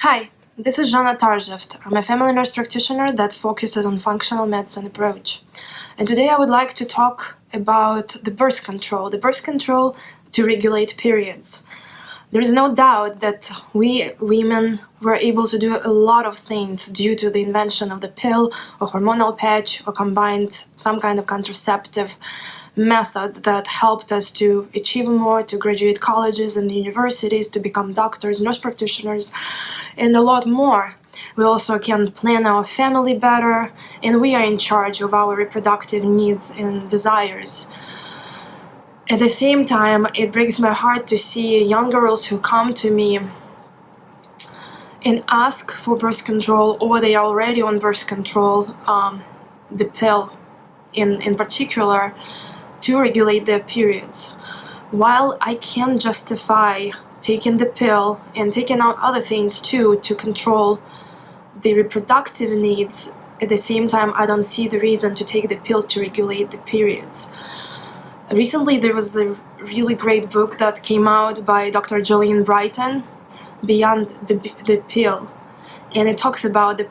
Hi, this is Jana Tarjeft. I'm a family nurse practitioner that focuses on functional medicine approach. And today I would like to talk about the birth control to regulate periods. There is no doubt that we women were able to do a lot of things due to the invention of the pill or hormonal patch or combined some kind of contraceptive method that helped us to achieve more, to graduate colleges and universities, to become doctors, nurse practitioners, and a lot more. We also can plan our family better, and we are in charge of our reproductive needs and desires. At the same time, it breaks my heart to see young girls who come to me and ask for birth control, or they are already on birth control, the pill in particular, to regulate their periods. While I can justify taking the pill and taking out other things too to control the reproductive needs, at the same time I don't see the reason to take the pill to regulate the periods. Recently there was a really great book that came out by Dr. Jolene Brighton, Beyond the Pill, and it talks about the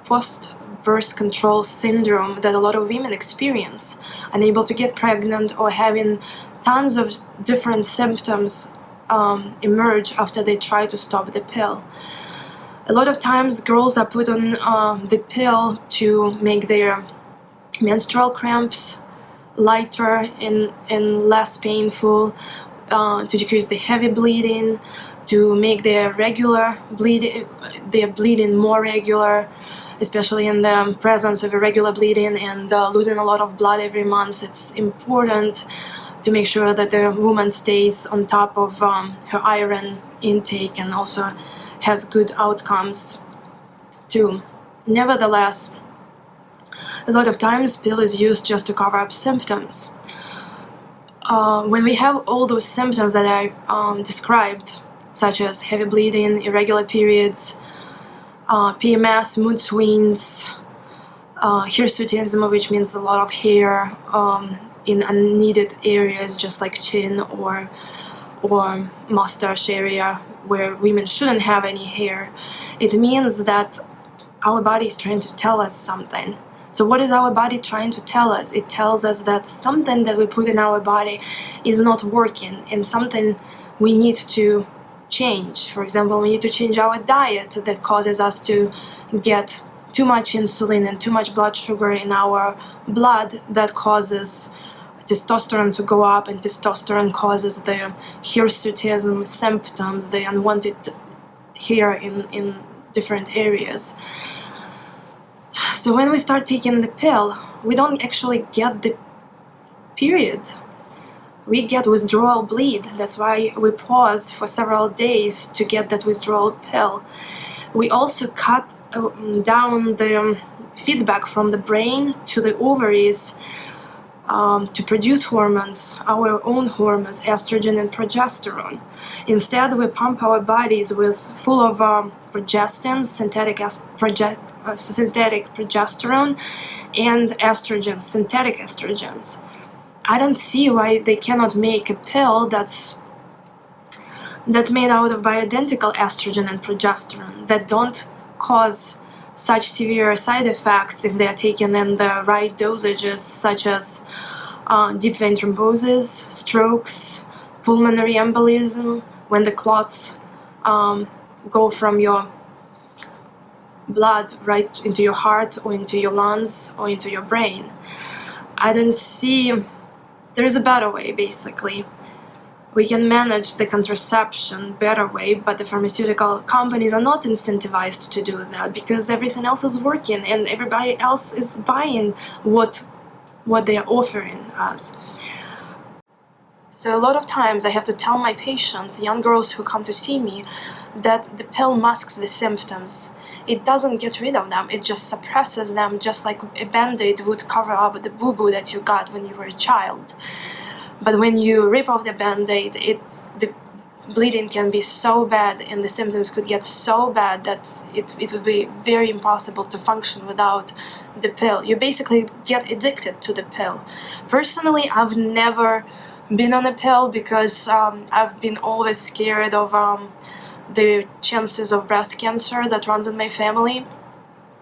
post-birth control syndrome that a lot of women experience, unable to get pregnant or having tons of different symptoms emerge after they try to stop the pill. A lot of times girls are put on the pill to make their menstrual cramps lighter and less painful, to decrease the heavy bleeding, to make their bleeding more regular, especially in the presence of irregular bleeding and losing a lot of blood every month. It's important to make sure that the woman stays on top of her iron intake and also has good outcomes too. Nevertheless, a lot of times pill is used just to cover up symptoms. When we have all those symptoms that I described, such as heavy bleeding, irregular periods, PMS, mood swings, hirsutism, which means a lot of hair in unneeded areas just like chin or mustache area where women shouldn't have any hair, it means that our body is trying to tell us something. So what is our body trying to tell us? It tells us that something that we put in our body is not working and something we need to change. For example, we need to change our diet that causes us to get too much insulin and too much blood sugar in our blood that causes testosterone to go up, and testosterone causes the hirsutism symptoms, the unwanted hair in different areas. So when we start taking the pill, we don't actually get the period. We get withdrawal bleed. That's why we pause for several days to get that withdrawal pill. We also cut down the feedback from the brain to the ovaries to produce hormones, our own hormones, estrogen and progesterone. Instead, we pump our bodies with full of progestins, synthetic progesterone, and estrogens, synthetic estrogens. I don't see why they cannot make a pill that's made out of bioidentical estrogen and progesterone that don't cause such severe side effects if they are taken in the right dosages, such as deep vein thrombosis, strokes, pulmonary embolism, when the clots go from your blood right into your heart or into your lungs or into your brain. I don't see. There is a better way, basically. We can manage the contraception better way, but the pharmaceutical companies are not incentivized to do that because everything else is working and everybody else is buying what they are offering us. So a lot of times I have to tell my patients, young girls who come to see me, that the pill masks the symptoms. It doesn't get rid of them, it just suppresses them, just like a band-aid would cover up the boo-boo that you got when you were a child. But when you rip off the band-aid, the bleeding can be so bad and the symptoms could get so bad that it would be very impossible to function without the pill. You basically get addicted to the pill. Personally, I've never been on a pill because I've been always scared of the chances of breast cancer that runs in my family.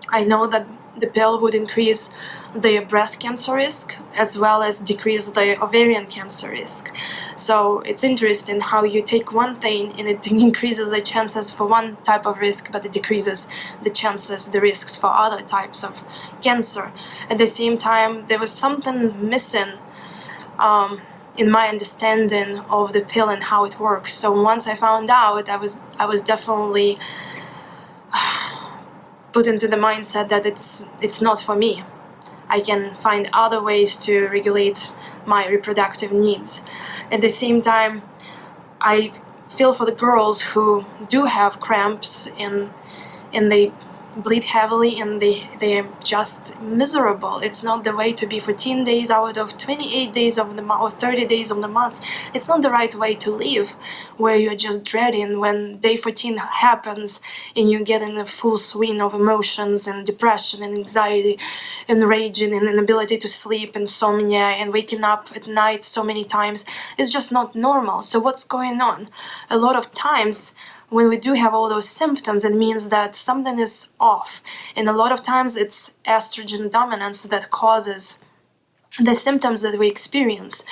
I know that the pill would increase the breast cancer risk as well as decrease the ovarian cancer risk. So it's interesting how you take one thing and it increases the chances for one type of risk, but it decreases the risks for other types of cancer. At the same time, there was something missing in my understanding of the pill and how it works. So once I found out, I was definitely put into the mindset that it's not for me. I can find other ways to regulate my reproductive needs. At the same time, I feel for the girls who do have cramps and they bleed heavily and they're just miserable. It's not the way to be 14 days out of 28 days of the month or 30 days of the month. It's not the right way to live, where you're just dreading when day 14 happens and you get in a full swing of emotions and depression and anxiety and raging and inability to sleep, insomnia, and waking up at night so many times. It's just not normal. So what's going on? A lot of times when we do have all those symptoms, it means that something is off. And a lot of times it's estrogen dominance that causes the symptoms that we experience.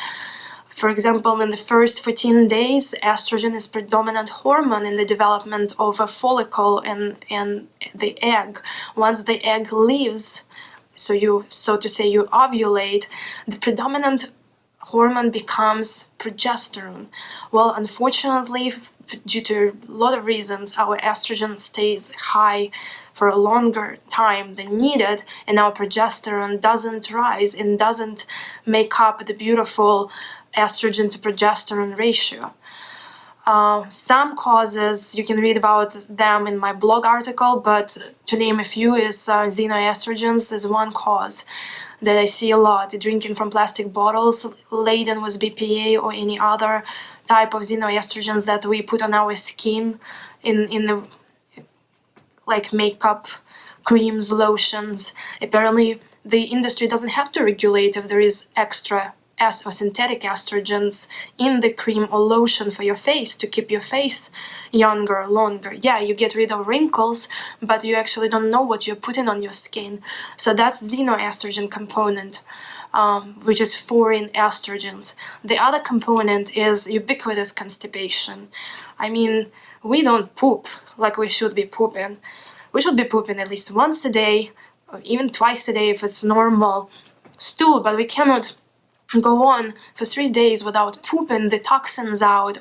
For example, in the first 14 days, estrogen is predominant hormone in the development of a follicle and the egg. Once the egg leaves, so you ovulate, the predominant hormone becomes progesterone. Well, unfortunately, due to a lot of reasons, our estrogen stays high for a longer time than needed, and our progesterone doesn't rise and doesn't make up the beautiful estrogen to progesterone ratio. Some causes, you can read about them in my blog article, but to name a few is xenoestrogens is one cause that I see a lot. Drinking from plastic bottles laden with BPA or any other type of xenoestrogens that we put on our skin in the like makeup, creams, lotions. Apparently the industry doesn't have to regulate if there is extra or synthetic estrogens in the cream or lotion for your face to keep your face younger, longer. Yeah, you get rid of wrinkles, but you actually don't know what you're putting on your skin. So that's xenoestrogen component, which is foreign estrogens. The other component is ubiquitous constipation. I mean, we don't poop like we should be pooping. We should be pooping at least once a day, or even twice a day if it's normal stool, but we cannot go on for 3 days without pooping the toxins out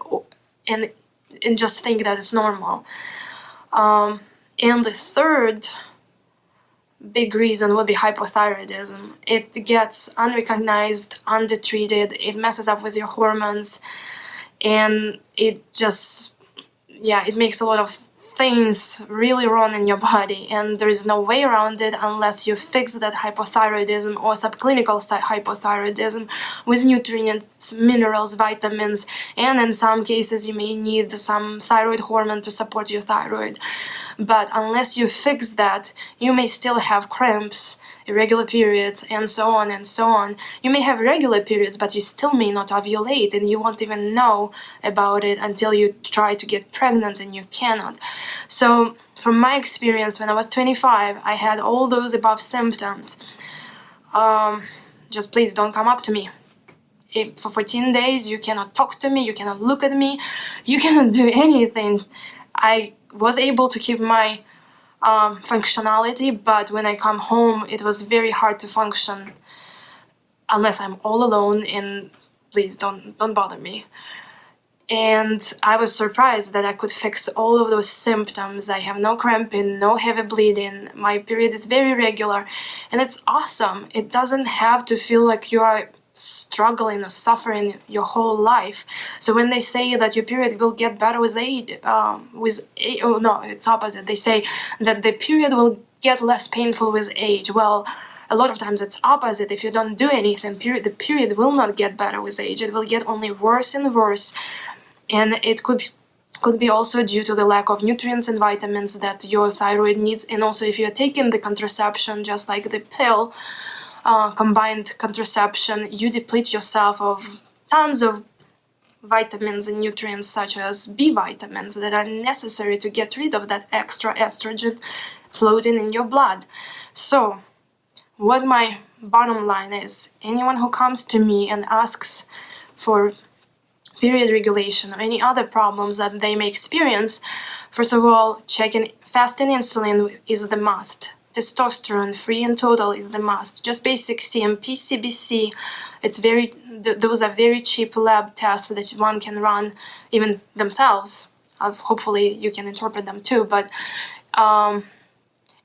and just think that it's normal. And the third big reason would be hypothyroidism. It gets unrecognized, undertreated, it messes up with your hormones, and it makes a lot of things really wrong in your body, and there is no way around it unless you fix that hypothyroidism or subclinical hypothyroidism with nutrients, minerals, vitamins, and in some cases you may need some thyroid hormone to support your thyroid. But unless you fix that, you may still have cramps, irregular periods, and so on and so on. You may have regular periods, but you still may not ovulate, and you won't even know about it until you try to get pregnant, and you cannot. So from my experience, when I was 25, I had all those above symptoms. Just please don't come up to me. For 14 days, you cannot talk to me, you cannot look at me, you cannot do anything. I was able to keep my functionality, but when I come home, it was very hard to function unless I'm all alone, and please don't bother me. And I was surprised that I could fix all of those symptoms. I have no cramping, no heavy bleeding, my period is very regular, and it's awesome. It doesn't have to feel like you are struggling or suffering your whole life. So when they say that your period will get better with age, no, it's opposite. They say that the period will get less painful with age. Well, a lot of times it's opposite. If you don't do anything, the period will not get better with age. It will get only worse and worse, and it could be also due to the lack of nutrients and vitamins that your thyroid needs. And also if you're taking the contraception just like the pill, combined contraception, you deplete yourself of tons of vitamins and nutrients such as B vitamins that are necessary to get rid of that extra estrogen floating in your blood. So what my bottom line is, anyone who comes to me and asks for period regulation or any other problems that they may experience, first of all, checking fasting insulin is the must. Testosterone, free and total, is the must. Just basic CMP, CBC, those are very cheap lab tests that one can run even themselves. Hopefully you can interpret them too, but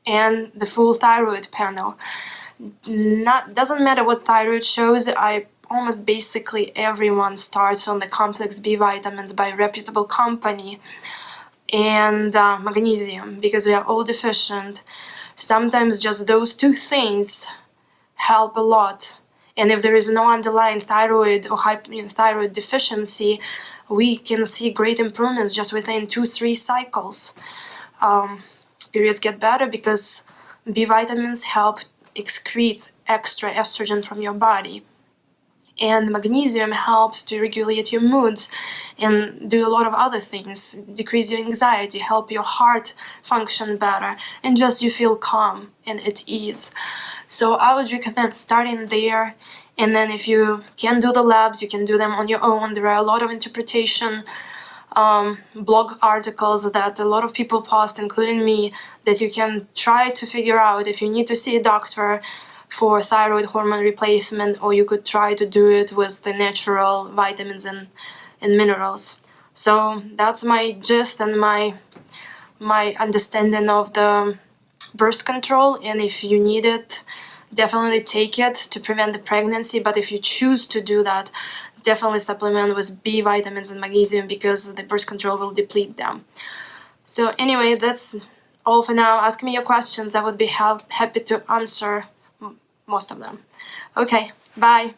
and the full thyroid panel. Doesn't matter what thyroid shows. Almost basically everyone starts on the complex B vitamins by a reputable company, and magnesium, because we are all deficient. Sometimes just those two things help a lot. And if there is no underlying thyroid or hypothyroid deficiency, we can see great improvements just within 2-3 cycles. Periods get better because B vitamins help excrete extra estrogen from your body. And magnesium helps to regulate your moods and do a lot of other things, decrease your anxiety, help your heart function better, and just you feel calm and at ease. So I would recommend starting there, and then if you can do the labs, you can do them on your own. There are a lot of interpretation blog articles that a lot of people post, including me, that you can try to figure out if you need to see a doctor for thyroid hormone replacement, or you could try to do it with the natural vitamins and minerals. So that's my gist and my understanding of the birth control, and if you need it, definitely take it to prevent the pregnancy. But if you choose to do that, definitely supplement with B vitamins and magnesium, because the birth control will deplete them. So anyway, that's all for now. Ask me your questions. I would be happy to answer most of them. Okay, bye.